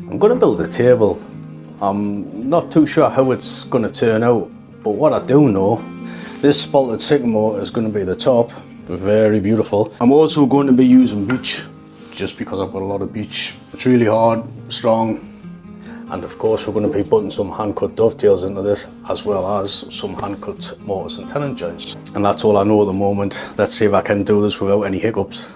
I'm going to build a table. I'm not too sure how it's going to turn out, but what I do know, this spalted sycamore is going to be the top. Very beautiful. I'm also going to be using beech, just because I've got a lot of beech. It's really hard, strong, and of course we're going to be putting some hand-cut dovetails into this, as well as some hand-cut mortise and tenon joints. And that's all I know at the moment. Let's see if I can do this without any hiccups.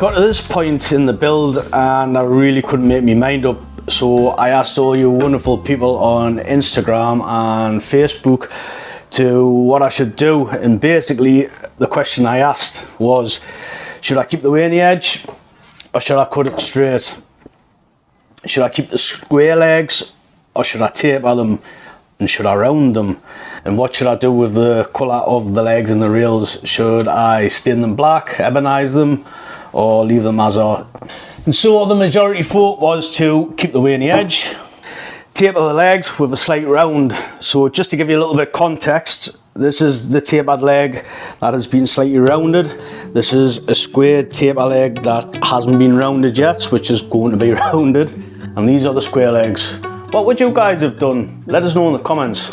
got to this point in the build and I really couldn't make my mind up, so I asked all you wonderful people on Instagram and Facebook to what I should do, and basically the question I asked was, should I keep the way in the edge or should I cut it straight? Should I keep the square legs or should I taper them, and should I round them? And what should I do with the colour of the legs and the rails? Should I stain them black, ebonize them, or leave them as are? And so the majority vote was to keep the way in the edge, taper the legs with a slight round. So just to give you a little bit of context, this is the tapered leg that has been slightly rounded. This is a squared taper leg that hasn't been rounded yet, which is going to be rounded. And these are the square legs. What would you guys have done? Let us know in the comments.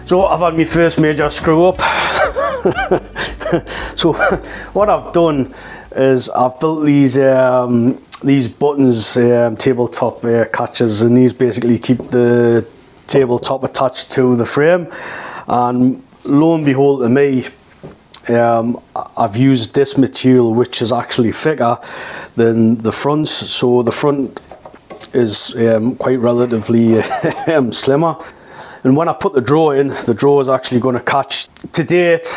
So I've had my first major screw up. So what I've done is I've built these buttons, tabletop catches, and these basically keep the tabletop attached to the frame, and lo and behold, to me, I've used this material which is actually thicker than the fronts, so the front is quite relatively slimmer. And when I put the drawer in, the drawer is actually going to catch. To date,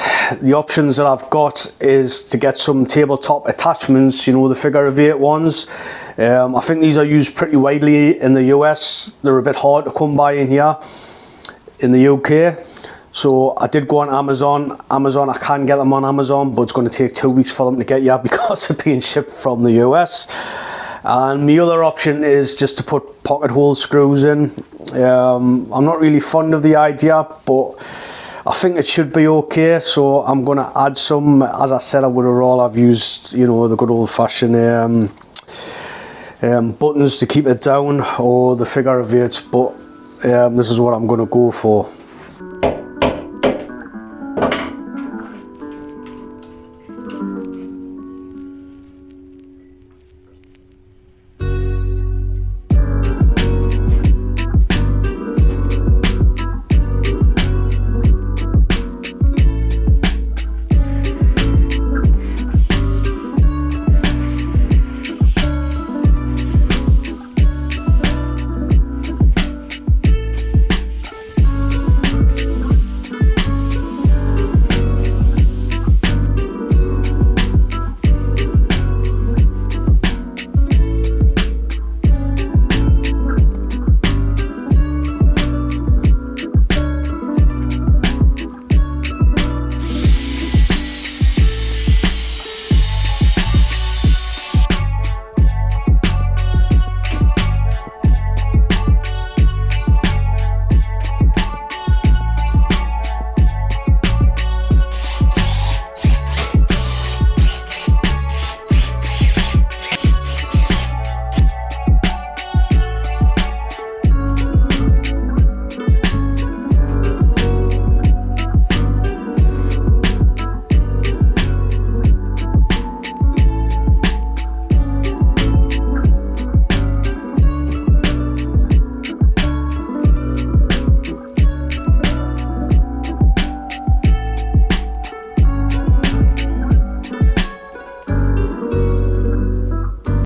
the options that I've got is to get some tabletop attachments, you know, the figure of 8 ones. I think these are used pretty widely in the US. They're a bit hard to come by in here in the UK. So I did go on Amazon. I can get them on Amazon, but it's going to take 2 weeks for them to get here because of being shipped from the US. And my other option is just to put pocket hole screws in. I'm not really fond of the idea, but I think it should be okay, so I'm going to add some. As I said, I would have rather have used, you know, the good old fashioned buttons to keep it down, or the figure of 8, but this is what I'm going to go for.